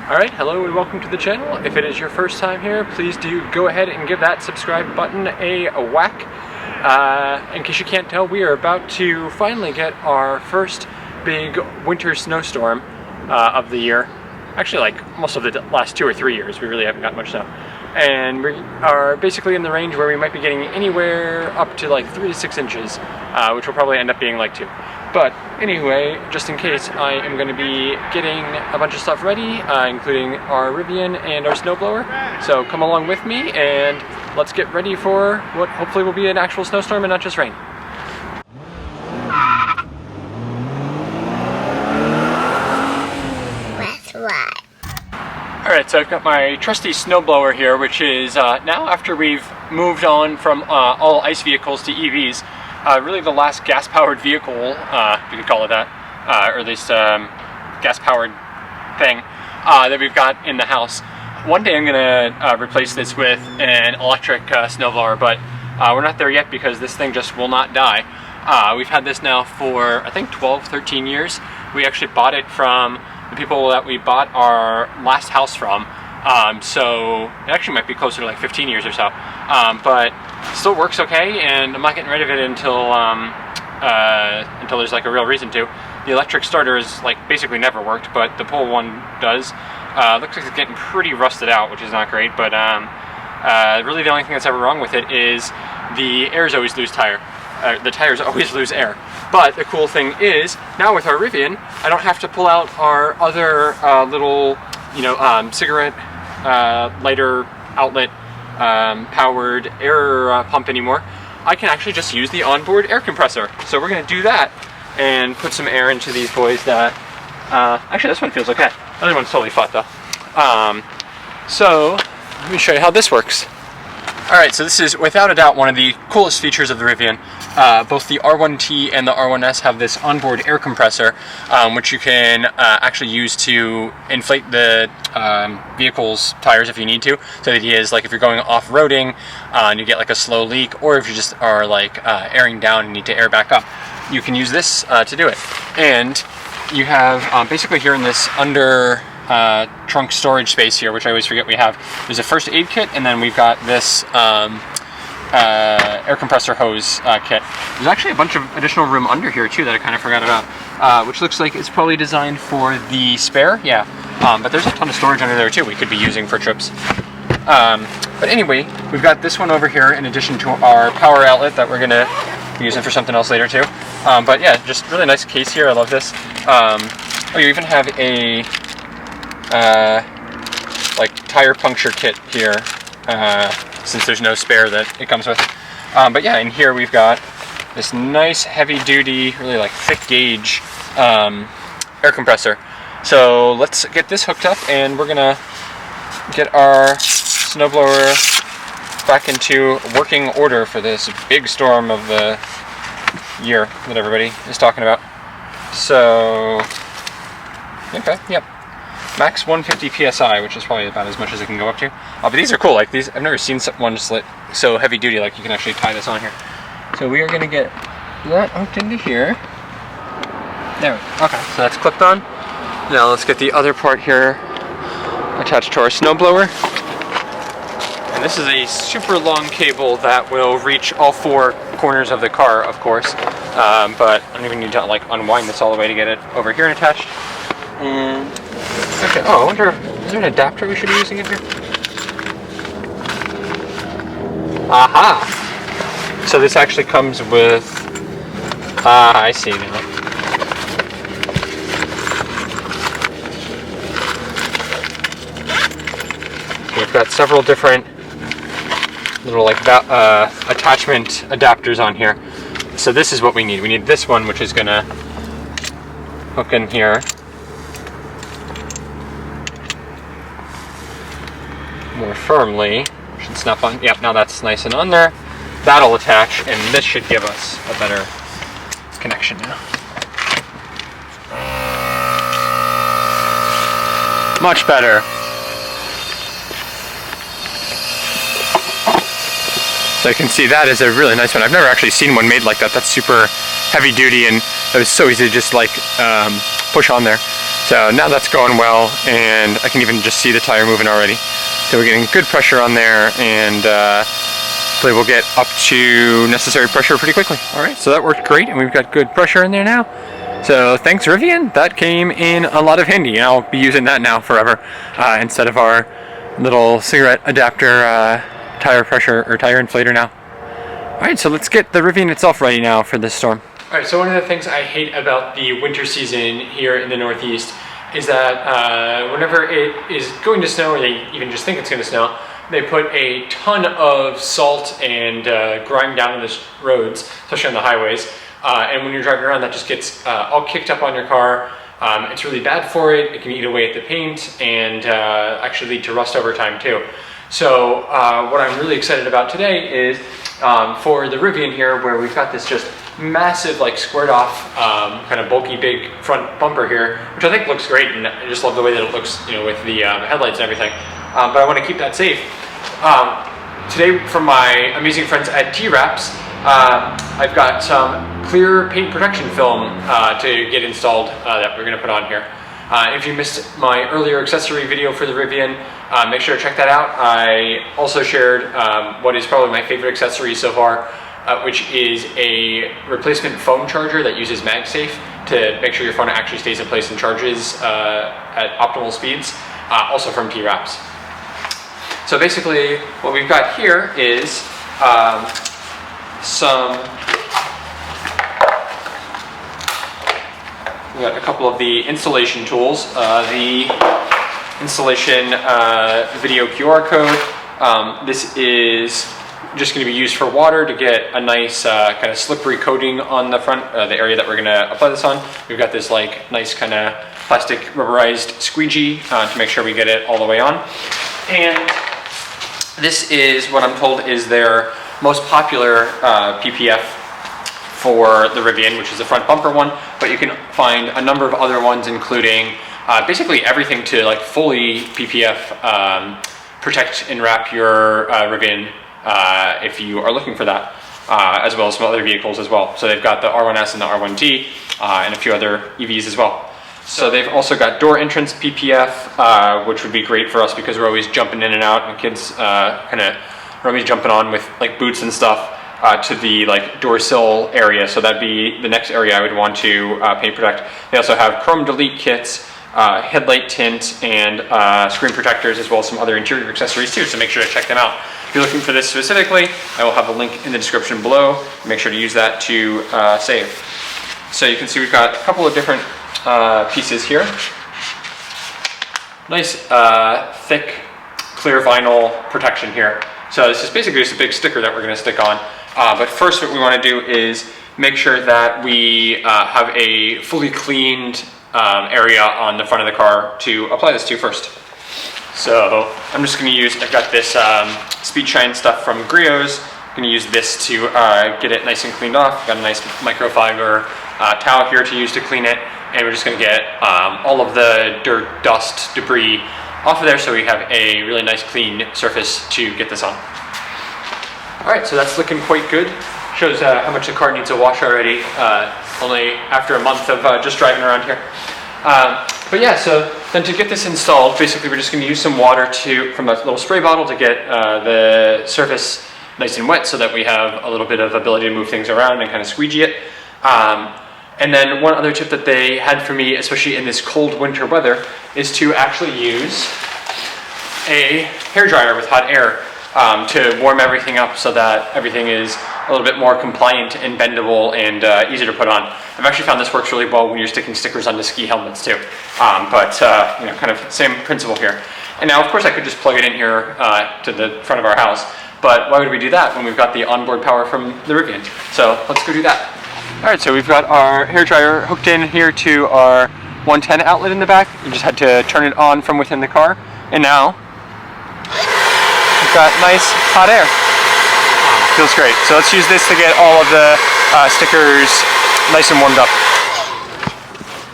Alright, hello and welcome to the channel. If it is your first time here, please do go ahead and give that subscribe button a whack. In case you can't tell, we are about to finally get our first big winter snowstorm of the year. Actually, like most of the last 2 or 3 years, we really haven't got much snow. And we are basically in the range where we might be getting anywhere up to like 3 to 6 inches, which will probably end up being like 2. But anyway, just in case, I am going to be getting a bunch of stuff ready, including our Rivian and our Snowblower. So come along with me and let's get ready for what hopefully will be an actual snowstorm and not just rain. That's right. Alright, so I've got my trusty Snowblower here, which is now after we've moved on from all ICE vehicles to EVs, really the last gas-powered vehicle, if you could call it that, or at least gas-powered thing that we've got in the house. One day I'm going to replace this with an electric snowblower, but we're not there yet because this thing just will not die. We've had this now for, I think, 12, 13 years. We actually bought it from the people that we bought our last house from. So it actually might be closer to like 15 years or so. But still works okay, and I'm not getting rid of it until there's like a real reason to. The electric starter is like basically never worked, but the pull one does. Looks like it's getting pretty rusted out, which is not great, but really the only thing that's ever wrong with it is the air's always lose tire. The tires always lose air. But the cool thing is, now with our Rivian, I don't have to pull out our other little, cigarette lighter outlet powered air pump anymore. I can actually just use the onboard air compressor. So we're going to do that and put some air into these boys that, actually this one feels okay. The other one's totally flat though. So let me show you how this works. Alright, so this is without a doubt one of the coolest features of the Rivian. Both the R1T and the R1S have this onboard air compressor, which you can actually use to inflate the vehicle's tires if you need to. So the idea is, like, if you're going off-roading and you get like a slow leak, or if you just are like airing down and need to air back up, you can use this to do it. And you have basically here in this under trunk storage space here, which I always forget we have, there's a first aid kit, and then we've got this air compressor hose kit. There's actually a bunch of additional room under here too that I kind of forgot about, which looks like it's probably designed for the spare, yeah. But there's a ton of storage under there too we could be using for trips. But anyway, we've got this one over here in addition to our power outlet that we're gonna be using for something else later too. But yeah, just really nice case here. I love this. Oh, you even have a like tire puncture kit here, since there's no spare that it comes with. But yeah, in here we've got this nice heavy duty, really like thick gauge air compressor. So let's get this hooked up and we're gonna get our snowblower back into working order for this big storm of the year that everybody is talking about. So, okay, yep. Max 150 psi, which is probably about as much as it can go up to. But these are cool. Like these, I've never seen one just so heavy duty. Like you can actually tie this on here. So we are going to get that hooked into here. There we go. Okay, so that's clipped on. Now let's get the other part here attached to our snowblower. And this is a super long cable that will reach all 4 corners of the car, of course. But I don't even need to like unwind this all the way to get it over here and attached. And okay, oh, I wonder, is there an adapter we should be using in here? Aha! So this actually comes with, I see now. We've got several different little like attachment adapters on here. So this is what we need. We need this one, which is gonna hook in here. More firmly. Should snap on. Yep, now that's nice and on there. That'll attach, and this should give us a better connection now. Much better. So you can see that is a really nice one. I've never actually seen one made like that. That's super heavy duty, and it was so easy to just like push on there. So now that's going well, and I can even just see the tire moving already. So we're getting good pressure on there, and hopefully we'll get up to necessary pressure pretty quickly. All right, so that worked great, and we've got good pressure in there now. So thanks Rivian, that came in a lot of handy, and I'll be using that now forever instead of our little cigarette adapter tire pressure or tire inflator now. All right, so let's get the Rivian itself ready now for this storm. All right, so one of the things I hate about the winter season here in the Northeast is that whenever it is going to snow, or they even just think it's going to snow, they put a ton of salt and grime down on the roads, especially on the highways. And when you're driving around, that just gets all kicked up on your car. It's really bad for it. It can eat away at the paint and actually lead to rust over time too. So what I'm really excited about today is for the Rivian here, where we've got this just massive, like squared off, kind of bulky big front bumper here, which I think looks great, and I just love the way that it looks, you know, with the headlights and everything. But I want to keep that safe. Today, from my amazing friends at TWRAPS, I've got some clear paint protection film to get installed that we're going to put on here. If you missed my earlier accessory video for the Rivian, make sure to check that out. I also shared what is probably my favorite accessory so far, which is a replacement phone charger that uses MagSafe to make sure your phone actually stays in place and charges at optimal speeds, also from TWRAPS. So basically what we've got here is we've got a couple of the installation tools. The installation video QR code. This is just going to be used for water to get a nice kind of slippery coating on the front, the area that we're going to apply this on. We've got this like nice kind of plastic rubberized squeegee to make sure we get it all the way on. And this is what I'm told is their most popular PPF for the Rivian, which is the front bumper one, but you can find a number of other ones, including basically everything to like fully PPF protect and wrap your Rivian if you are looking for that, as well as some other vehicles as well. So they've got the R1S and the R1T and a few other EVs as well. So they've also got door entrance PPF, which would be great for us because we're always jumping in and out, and kids kind of are always jumping on with like boots and stuff to the like door sill area. So that'd be the next area I would want to paint protect. They also have chrome delete kits, headlight tint, and screen protectors, as well as some other interior accessories too. So make sure to check them out. If you're looking for this specifically, I will have a link in the description below. Make sure to use that to save. So you can see we've got a couple of different pieces here. Nice thick clear vinyl protection here. So this is basically just a big sticker that we're going to stick on. But first what we want to do is make sure that we have a fully cleaned area on the front of the car to apply this to first. So I'm just going to use, I've got this Speed Shine stuff from Griot's. I'm going to use this to get it nice and cleaned off. Got a nice microfiber towel here to use to clean it. And we're just going to get all of the dirt, dust, debris off of there so we have a really nice clean surface to get this on. Alright, so that's looking quite good. Shows how much the car needs a wash already, only after a month of just driving around here. But yeah, so then to get this installed, basically we're just going to use some water from a little spray bottle to get the surface nice and wet so that we have a little bit of ability to move things around and kind of squeegee it. And then one other tip that they had for me, especially in this cold winter weather, is to actually use a hairdryer with hot air to warm everything up so that everything is a little bit more compliant and bendable and easier to put on. I've actually found this works really well when you're sticking stickers onto ski helmets too. But you know, kind of same principle here. And now, of course, I could just plug it in here to the front of our house. But why would we do that when we've got the onboard power from the Rivian? So let's go do that. Alright, so we've got our hairdryer hooked in here to our 110 outlet in the back. You just had to turn it on from within the car. And now, we've got nice hot air. Feels great. So let's use this to get all of the stickers nice and warmed up.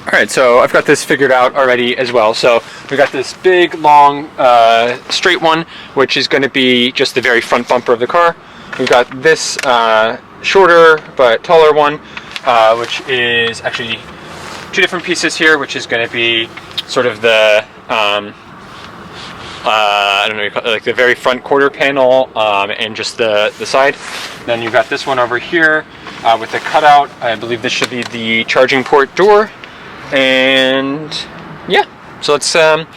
Alright, so I've got this figured out already as well. So we've got this big, long, straight one, which is going to be just the very front bumper of the car. We've got this shorter but taller one, which is actually two different pieces here, which is going to be sort of the I don't know, you call it, like the very front quarter panel, and just the side. Then you've got this one over here with the cutout. I believe this should be the charging port door. And yeah, so let's we'll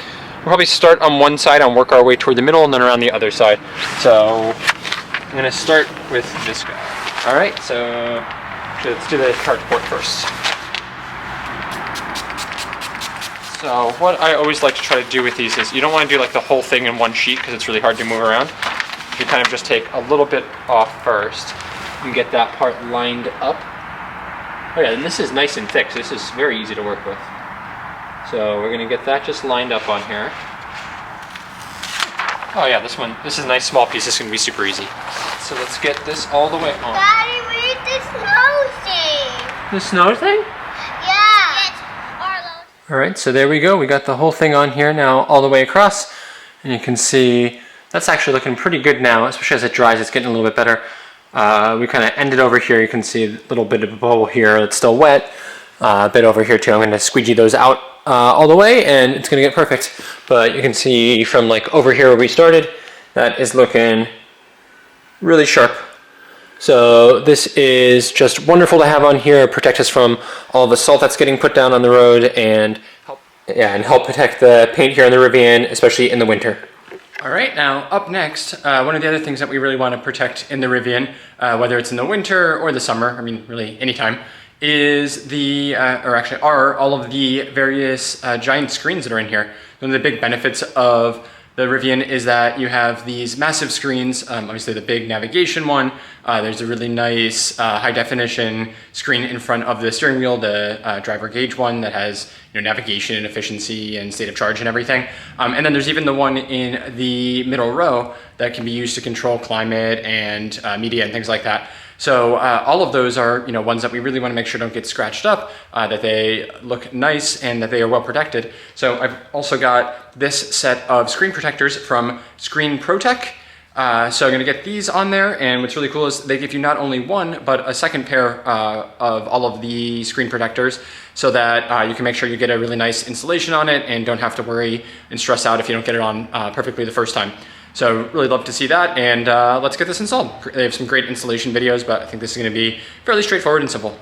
probably start on one side and work our way toward the middle, and then around the other side. So I'm going to start with this guy. All right, so let's do the charge port first. So what I always like to try to do with these is you don't want to do like the whole thing in one sheet because it's really hard to move around. You kind of just take a little bit off first and get that part lined up. Oh yeah, and this is nice and thick, so this is very easy to work with. So we're going to get that just lined up on here. Oh yeah, this is a nice small piece. This is going to be super easy. So let's get this all the way on. Daddy, where's the snow thing? The snow thing? All right, so there we go. We got the whole thing on here now all the way across. And you can see that's actually looking pretty good now, especially as it dries, it's getting a little bit better. We kind of ended over here. You can see a little bit of a bubble here that's still wet. A bit over here too. I'm going to squeegee those out all the way and it's going to get perfect. But you can see from like over here where we started, that is looking really sharp. So this is just wonderful to have on here, protect us from all the salt that's getting put down on the road and help protect the paint here on the Rivian, especially in the winter. All right, now up next, one of the other things that we really want to protect in the Rivian, whether it's in the winter or the summer, I mean really anytime, is all of the various giant screens that are in here. One of the big benefits of the Rivian is that you have these massive screens, obviously the big navigation one. There's a really nice high definition screen in front of the steering wheel, the driver gauge one that has navigation and efficiency and state of charge and everything. And then there's even the one in the middle row that can be used to control climate and media and things like that. So all of those are ones that we really want to make sure don't get scratched up, that they look nice and that they are well protected. So I've also got this set of screen protectors from ScreenProTech. So I'm going to get these on there, and what's really cool is they give you not only one but a second pair of all of the screen protectors, so that you can make sure you get a really nice installation on it and don't have to worry and stress out if you don't get it on perfectly the first time. So really love to see that, and let's get this installed. They have some great installation videos, but I think this is going to be fairly straightforward and simple.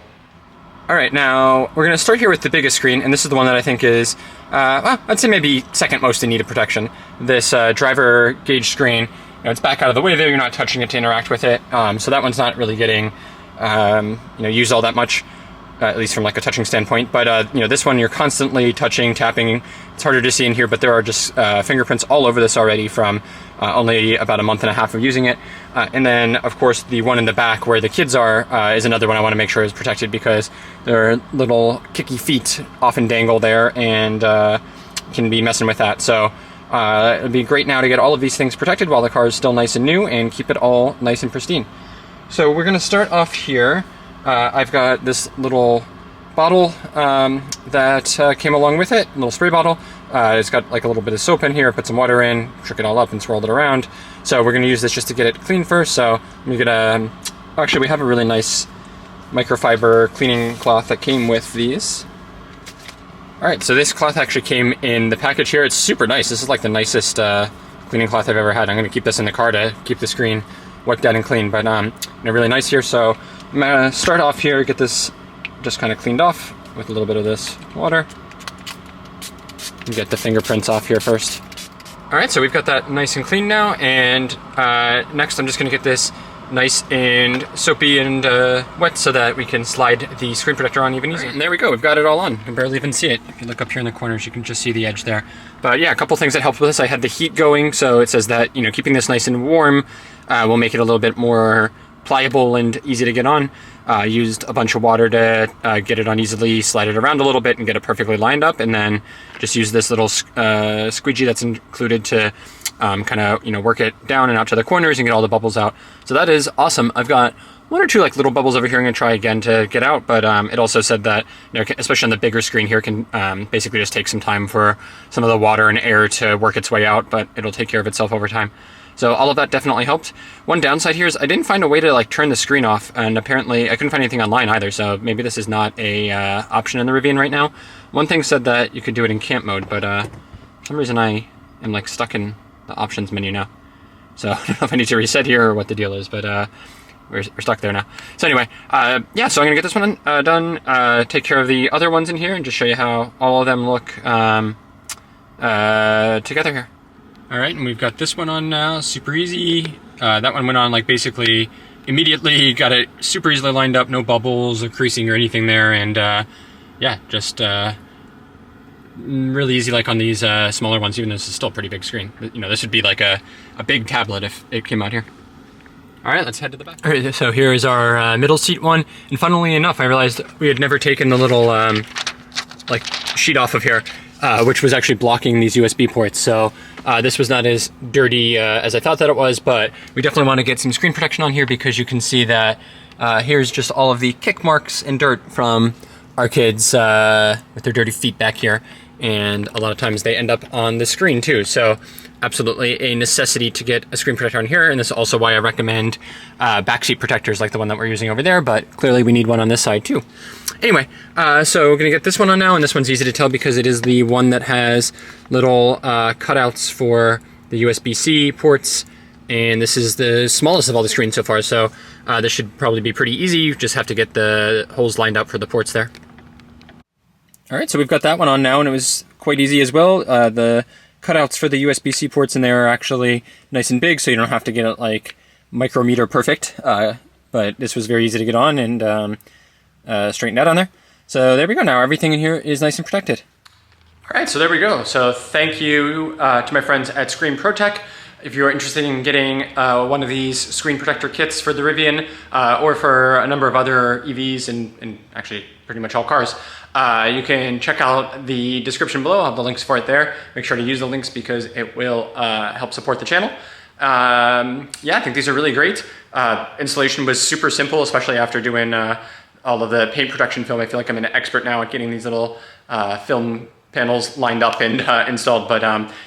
All right, now we're going to start here with the biggest screen, and this is the one that I think is, well, I'd say maybe second most in need of protection. This driver gauge screen, it's back out of the way there, you're not touching it to interact with it, so that one's not really getting used all that much. At least from like a touching standpoint, but this one you're constantly touching, tapping. It's harder to see in here, but there are just fingerprints all over this already from only about a month and a half of using it. And then of course the one in the back where the kids are is another one I want to make sure is protected, because their little kicky feet often dangle there and can be messing with that. So it'd be great now to get all of these things protected while the car is still nice and new and keep it all nice and pristine. So we're going to start off here. I've got this little bottle that came along with it, a little spray bottle. It's got like a little bit of soap in here, put some water in, shook it all up and swirled it around. So we're going to use this just to get it clean first. So let me get actually we have a really nice microfiber cleaning cloth that came with these. All right, so this cloth actually came in the package here. It's super nice. This is like the nicest cleaning cloth I've ever had. I'm going to keep this in the car to keep the screen wiped out and clean, but really nice here. So I'm going to start off here, get this just kind of cleaned off with a little bit of this water. And get the fingerprints off here first. All right, so we've got that nice and clean now, and next I'm just going to get this nice and soapy and wet so that we can slide the screen protector on even easier. And there we go, we've got it all on. You can barely even see it. If you look up here in the corners, you can just see the edge there. But yeah, a couple things that helped with this. I had the heat going, so it says that keeping this nice and warm will make it a little bit more pliable and easy to get on. Used a bunch of water to get it on easily, slide it around a little bit and get it perfectly lined up, and then just use this little squeegee that's included to kind of work it down and out to the corners and get all the bubbles out. So that is awesome. I've got one or two like little bubbles over here I'm going to try again to get out, but it also said that especially on the bigger screen here, can basically just take some time for some of the water and air to work its way out, but it'll take care of itself over time. So all of that definitely helped. One downside here is I didn't find a way to like turn the screen off, and apparently I couldn't find anything online either, so maybe this is not a option in the Rivian right now. One thing said that you could do it in camp mode, but for some reason I am like stuck in the options menu now. So I don't know if I need to reset here or what the deal is, but we're stuck there now. So anyway, yeah, so I'm gonna get this one done, take care of the other ones in here, and just show you how all of them look together here. All right, and we've got this one on now, super easy. That one went on like basically immediately, got it super easily lined up, no bubbles or creasing or anything there, and yeah, just really easy like on these smaller ones, even though this is still a pretty big screen. But, you know, this would be like a big tablet if it came out here. All right, let's head to the back. All right, so here is our middle seat one, and funnily enough, I realized we had never taken the little like sheet off of here, which was actually blocking these USB ports. So this was not as dirty as I thought that it was, but we definitely want to get some screen protection on here because you can see that here's just all of the kick marks and dirt from our kids with their dirty feet back here, and a lot of times they end up on the screen too. So absolutely a necessity to get a screen protector on here, and this is also why I recommend backseat protectors like the one that we're using over there, but clearly we need one on this side too. Anyway, so we're gonna get this one on now, and this one's easy to tell because it is the one that has little cutouts for the USB-C ports, and this is the smallest of all the screens so far, so this should probably be pretty easy. You just have to get the holes lined up for the ports there. All right, so we've got that one on now, and it was quite easy as well. The cutouts for the USB-C ports in there are actually nice and big, so you don't have to get it like micrometer perfect, but this was very easy to get on and straighten out on there. So there we go. Now everything in here is nice and protected. All right, so there we go. So thank you to my friends at ScreenProTech. If you're interested in getting one of these screen protector kits for the Rivian or for a number of other EVs and actually pretty much all cars, you can check out the description below. I'll have the links for it there. Make sure to use the links because it will help support the channel. Yeah, I think these are really great. Installation was super simple, especially after doing all of the paint protection film. I feel like I'm an expert now at getting these little film panels lined up and installed, but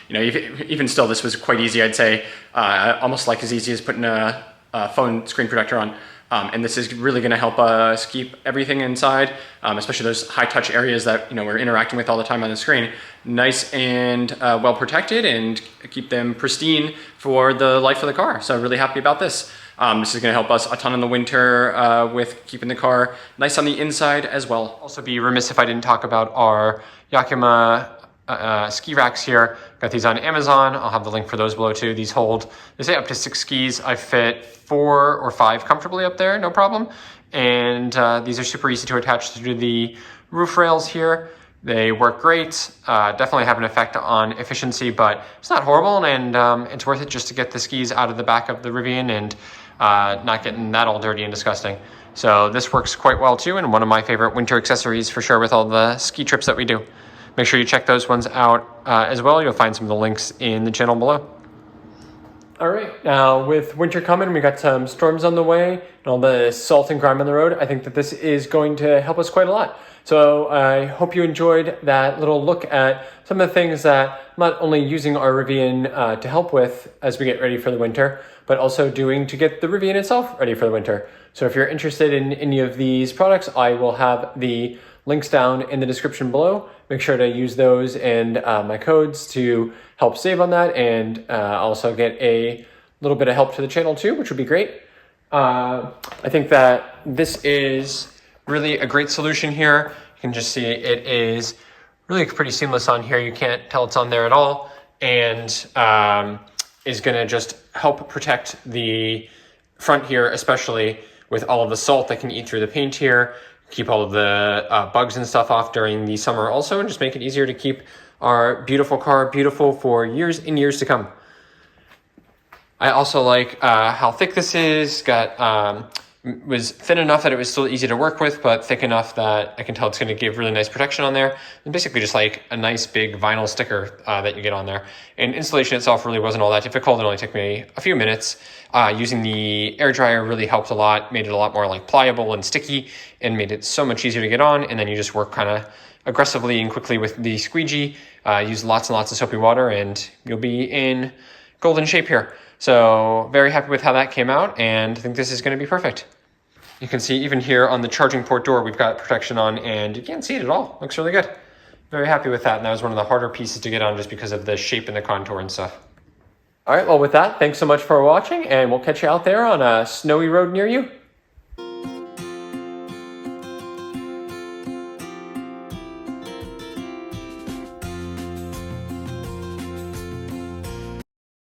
you know, even still, this was quite easy. I'd say almost like as easy as putting a phone screen protector on. And this is really going to help us keep everything inside, especially those high touch areas that, you know, we're interacting with all the time on the screen, nice and well protected, and keep them pristine for the life of the car. So really happy about this. This is going to help us a ton in the winter with keeping the car nice on the inside as well. Also be remiss if I didn't talk about our Yakima ski racks here. Got these on Amazon. I'll have the link for those below too. These hold, they say up to 6 skis. I fit 4 or 5 comfortably up there, no problem. And these are super easy to attach to the roof rails here. They work great, definitely have an effect on efficiency, but it's not horrible, and it's worth it just to get the skis out of the back of the Rivian and not getting that all dirty and disgusting. So this works quite well too, and one of my favorite winter accessories for sure with all the ski trips that we do. Make sure you check those ones out as well. You'll find some of the links in the channel below. All right, now with winter coming, we got some storms on the way and all the salt and grime on the road. I think that this is going to help us quite a lot. So I hope you enjoyed that little look at some of the things that I'm not only using our Rivian to help with as we get ready for the winter, but also doing to get the Rivian itself ready for the winter. So if you're interested in any of these products, I will have the links down in the description below. Make sure to use those and my codes to help save on that, and also get a little bit of help to the channel too, which would be great. I think that this is really a great solution here. You can just see it is really pretty seamless on here. You can't tell it's on there at all, and is gonna just help protect the front here, especially with all of the salt that can eat through the paint here, keep all of the bugs and stuff off during the summer also, and just make it easier to keep our beautiful car beautiful for years and years to come. I also like how thick this is. Was thin enough that it was still easy to work with, but thick enough that I can tell it's going to give really nice protection on there. And basically just like a nice big vinyl sticker that you get on there. And installation itself really wasn't all that difficult. It only took me a few minutes. Using the air dryer really helped a lot, made it a lot more like pliable and sticky, and made it so much easier to get on. And then you just work kind of aggressively and quickly with the squeegee. Use lots and lots of soapy water, and you'll be in golden shape here. So very happy with how that came out, and I think this is going to be perfect. You can see even here on the charging port door, we've got protection on, and you can't see it at all. Looks really good. Very happy with that, and that was one of the harder pieces to get on just because of the shape and the contour and stuff. All right, well with that, thanks so much for watching, and we'll catch you out there on a snowy road near you.